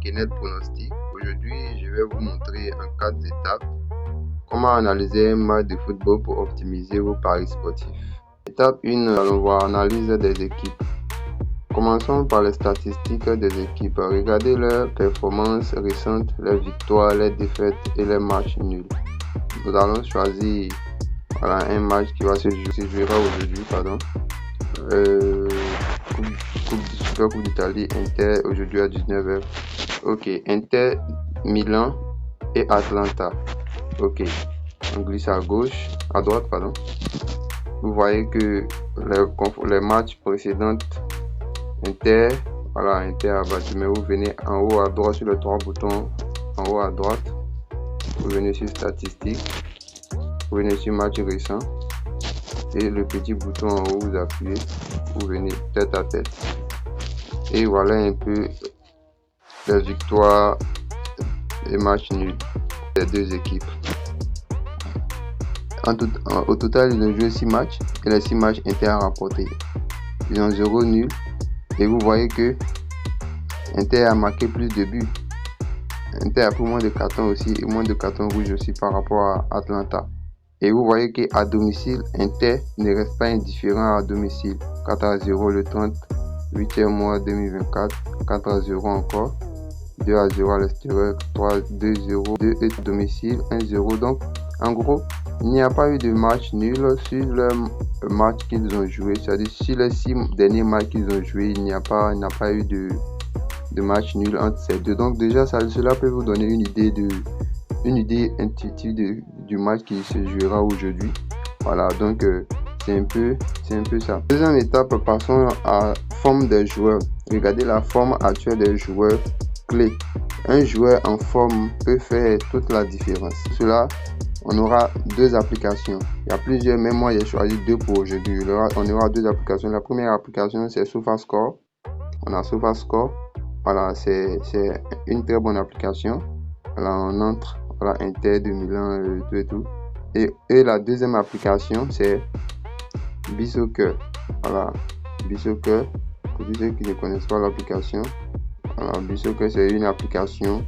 Kenneth Pronostic. Aujourd'hui, je vais vous montrer en 4 étapes comment analyser un match de football pour optimiser vos paris sportifs. Étape 1, on va analyser des équipes. Commençons par les statistiques des équipes. Regardez leurs performances récentes, leurs victoires, les défaites et les matchs nuls. Nous allons choisir un match qui va se jouer aujourd'hui. Super Coupe d'Italie, Inter aujourd'hui à 19h. Ok, Inter, Milan et Atlanta. Ok, on glisse à droite. Vous voyez que les matchs précédents, Inter a battu, mais vous venez en haut à droite sur les 3 boutons, en haut à droite, vous venez sur statistiques, vous venez sur match récent, et le petit bouton en haut, vous appuyez, vous venez tête à tête. Et voilà un peu les victoires et matchs nuls des deux équipes. Au total, ils ont joué 6 matchs et les 6 matchs Inter a remporté. Ils ont 0 nul et vous voyez que Inter a marqué plus de buts. Inter a pris moins de cartons aussi et moins de cartons rouges aussi par rapport à Atlanta. Et vous voyez qu'à domicile, Inter ne reste pas indifférent à domicile. 4-0 le 38e mois 2024, 4-0 encore, 2-0 à l'extérieur, 2-0, 2 et domicile, 1-0. Donc, en gros, il n'y a pas eu de match nul sur le match qu'ils ont joué. C'est-à-dire, sur les 6 derniers matchs qu'ils ont joué, il n'y a pas eu de match nul entre ces deux. Donc, déjà, cela peut vous donner une idée intuitive du match qui se jouera aujourd'hui. Voilà, donc c'est un peu ça. Deuxième étape, passons à la forme des joueurs. Regardez la forme actuelle des joueurs clés. Un joueur en forme peut faire toute la différence. Pour cela, on aura 2 applications. Il y a plusieurs, mais moi j'ai choisi 2 pour aujourd'hui. On aura 2 applications. La première application, c'est SofaScore. On a SofaScore. Voilà, c'est une très bonne application. Voilà, on entre, Inter de Milan, tout. Et la deuxième application, c'est BSoccer. Voilà, BSoccer. Pour tous ceux qui ne connaissent pas l'application, BSoccer, c'est une application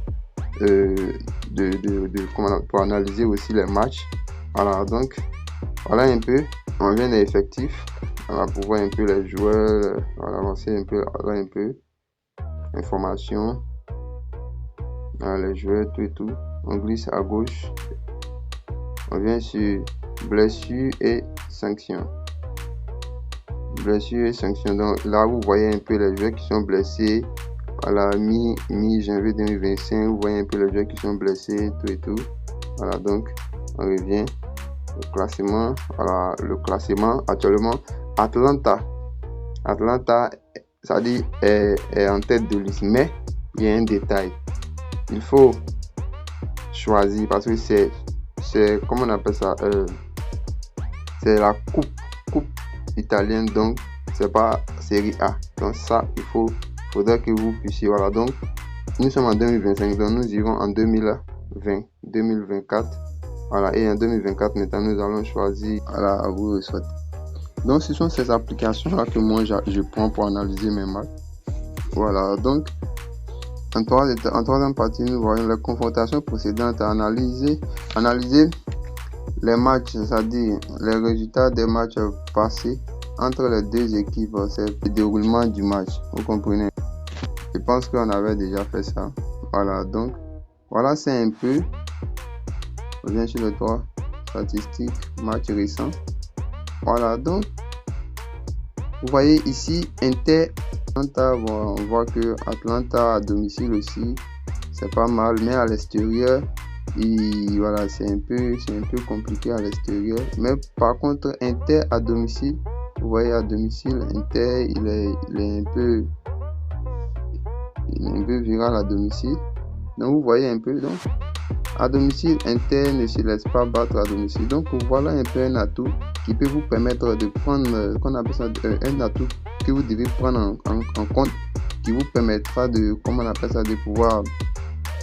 pour analyser aussi les matchs. Voilà, donc voilà un peu, on vient des effectifs, pour voir un peu les joueurs, avancer un peu, information, les joueurs, tout. On glisse à gauche, on vient sur blessures et sanctions. Donc là vous voyez un peu les joueurs qui sont blessés. Voilà, mi-janvier 2025, vous voyez un peu les joueurs qui sont blessés, tout. Voilà, donc on revient au classement. Voilà, le classement actuellement, Atlanta, ça dit est en tête de liste, mais il y a un détail. Il faut choisir parce que c'est comment on appelle ça, c'est la coupe italienne, donc c'est pas série A. Donc ça, faudrait que vous puissiez, voilà. Donc nous sommes en 2025, donc nous irons en 2024. Voilà, et en 2024 maintenant nous allons choisir. Voilà, à vous souhaiter. Donc ce sont ces applications là que moi je prends pour analyser mes matchs. Voilà, donc en troisième partie, nous voyons les confrontations précédentes à analyser les matchs, c'est-à-dire les résultats des matchs passés entre les deux équipes. C'est le déroulement du match, vous comprenez. Je pense qu'on avait déjà fait ça. Voilà, donc voilà, c'est un peu. On vient sur le 3 statistiques, match récent. Voilà, donc vous voyez ici Inter, Atlanta. Bon, on voit que Atlanta à domicile aussi, c'est pas mal, mais à l'extérieur, voilà, c'est un peu compliqué à l'extérieur. Mais par contre, Inter à domicile, vous voyez à domicile, Inter, il est un peu viral à domicile. Donc vous voyez un peu, donc à domicile, Inter ne se laisse pas battre à domicile. Donc voilà un peu un atout qui peut vous permettre de prendre, qu'on appelle ça, un atout que vous devez prendre en compte, qui vous permettra de, de pouvoir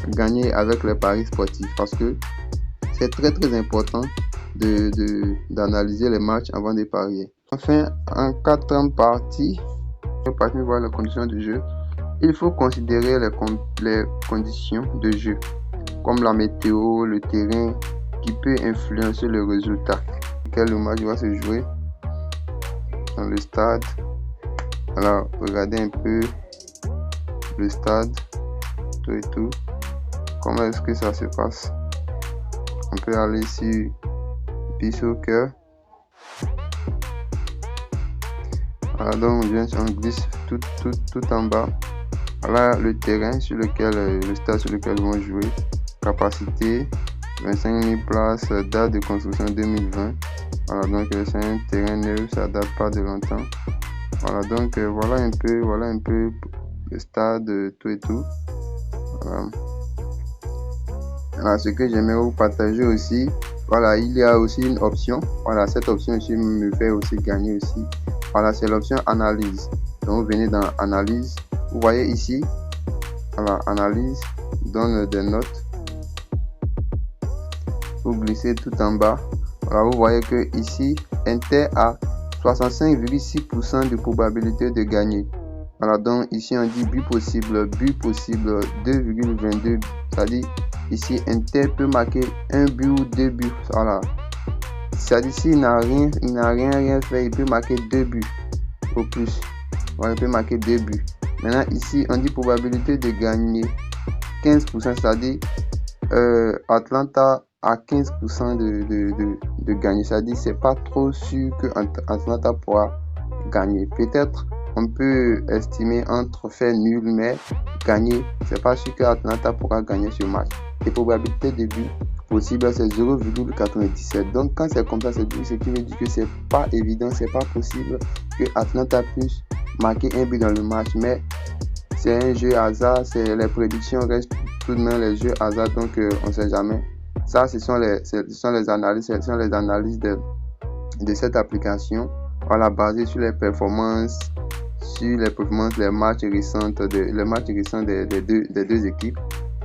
gagner avec les paris sportifs, parce que c'est très important d'analyser les matchs avant de parier. Enfin, en quatrième partie, on va voir les conditions du jeu. Il faut considérer les conditions de jeu, comme la météo, le terrain, qui peut influencer le résultat. Quel match va se jouer dans le stade. Alors, regardez un peu le stade, tout et tout. Comment est-ce que ça se passe? On peut aller sur Soccer. Voilà, donc on glisse tout en bas. Voilà le terrain sur lequel, le stade sur lequel ils vont jouer. Capacité 25 000 places, date de construction 2020. Voilà, donc c'est un terrain neuf, ça date pas de longtemps. Voilà, donc voilà un peu le stade, tout et tout. Voilà. Alors, ce que j'aimerais vous partager aussi, voilà, il y a aussi une option. Voilà, cette option aussi me fait aussi gagner aussi. Voilà, c'est l'option analyse. Donc vous venez dans analyse. Vous voyez ici, voilà, analyse donne des notes. Vous glissez tout en bas. Voilà, vous voyez que ici, Inter a 65,6% de probabilité de gagner. Voilà, donc ici on dit but possible 2,22. C'est-à-dire ici Inter peut marquer un but ou deux buts. Voilà. C'est-à-dire s'il n'a rien fait, il peut marquer 2 buts au plus. Voilà, il peut marquer 2 buts. Maintenant ici on dit probabilité de gagner 15%, c'est-à-dire Atlanta a 15% de gagner. C'est-à-dire c'est pas trop sûr que Atlanta pourra gagner. Peut-être on peut estimer entre faire nul mais gagner. C'est pas sûr que Atlanta pourra gagner ce match. Les probabilités de but possible c'est 0,97. Donc quand c'est comme ça, c'est ce qui veut dire que c'est pas évident, c'est pas possible que Atlanta puisse marquer un but dans le match. Mais c'est un jeu hasard, c'est les prédictions restent tout de même les jeux hasard, donc on sait jamais. Ça, ce sont les analyses de cette application. Voilà, basé sur les performances, les matchs récents des deux équipes.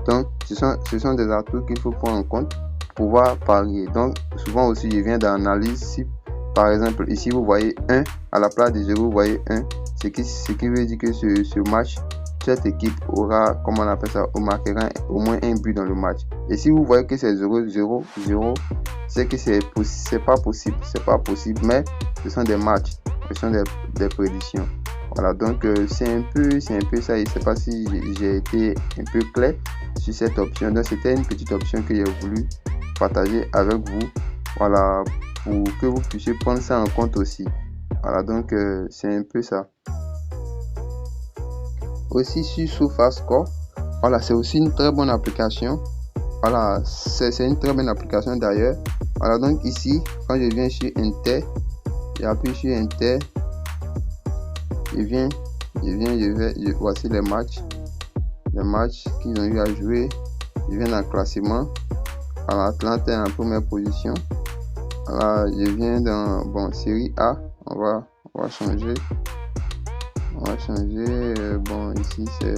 Donc, ce sont des atouts qu'il faut prendre en compte pour pouvoir parier. Donc, souvent aussi, je viens d'analyse. Si, par exemple, ici, vous voyez 1, à la place de 0, vous voyez 1, ce qui veut dire que ce match, cette équipe aura, comment on appelle ça, marquera au moins un but dans le match. Et si vous voyez que c'est 0, 0, 0, c'est que c'est pas possible, mais ce sont des matchs, ce sont des prédictions. Voilà, donc c'est un peu ça. Je ne sais pas si j'ai été un peu clair sur cette option. Donc c'était une petite option que j'ai voulu partager avec vous. Voilà, pour que vous puissiez prendre ça en compte aussi. Voilà, donc c'est un peu ça. Aussi sur SofaScore, voilà, c'est aussi une très bonne application. Voilà, c'est une très bonne application d'ailleurs. Voilà, donc ici, quand je viens sur Inter, j'appuie sur Inter. Voici les matchs qu'ils ont eu à jouer. Je viens dans le classement. Voilà, Atlanta est en première position. Voilà, je viens dans série A. On va changer. Bon, ici c'est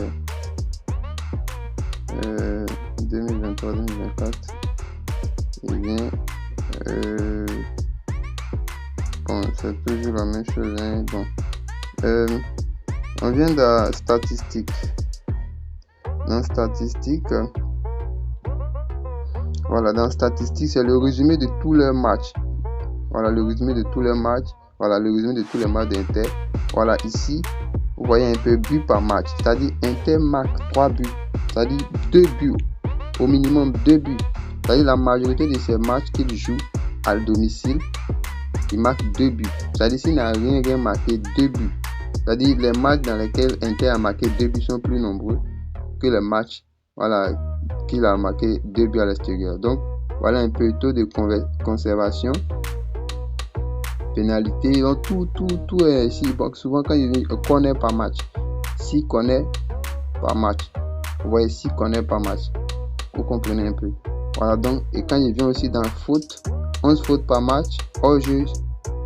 2023-2024. Et bien, bon, c'est toujours la même chose. Hein. Bon. On vient de statistiques. Dans statistiques, voilà, dans statistiques, c'est le résumé de tous les matchs. Voilà, le résumé de tous les matchs. Voilà, le résumé de tous les matchs d'Inter. Voilà, ici, vous voyez un peu but par match. C'est-à-dire, Inter marque 3 buts. C'est-à-dire 2 buts. Au minimum 2 buts. C'est-à-dire, la majorité de ces matchs qu'il joue à domicile, il marque 2 buts. C'est-à-dire, s'il n'a rien marqué, 2 buts. C'est-à-dire, les matchs dans lesquels Inter a marqué 2 buts sont plus nombreux que les matchs, voilà, qu'il a marqué 2 buts à l'extérieur. Donc, voilà un peu le taux de conservation, pénalité. Donc, tout est ici. Bon, souvent, quand il connaît par match, 6 connaît par match. Vous voyez, 6 connaît par match. Vous comprenez un peu. Voilà, donc, et quand il vient aussi dans faute, 11 fautes par match, hors-jeu,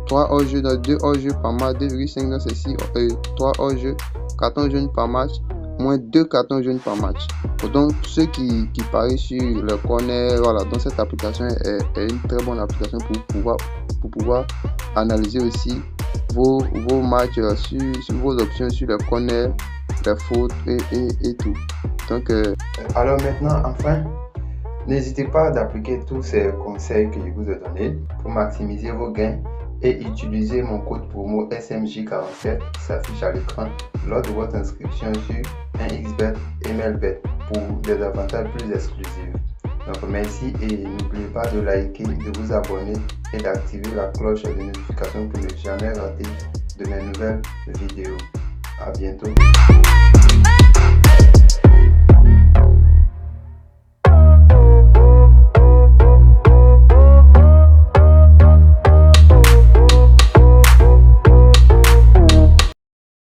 3 hors-jeu, 2 hors-jeu par match, 2,5 dans ces 6, 3 hors-jeu, carton jaune par match, moins 2 cartons jaunes par match. Donc, ceux qui parient sur le corner, voilà, donc cette application est une très bonne application pour pouvoir analyser aussi vos matchs sur vos options sur le corner, les fautes et tout. Donc, alors maintenant, enfin, n'hésitez pas d'appliquer tous ces conseils que je vous ai donnés pour maximiser vos gains et utiliser mon code promo SMJ47 qui s'affiche à l'écran lors de votre inscription sur 1xBet et MailBet pour des avantages plus exclusifs. Donc merci et n'oubliez pas de liker, de vous abonner et d'activer la cloche de notification pour ne jamais rater de mes nouvelles vidéos. À bientôt.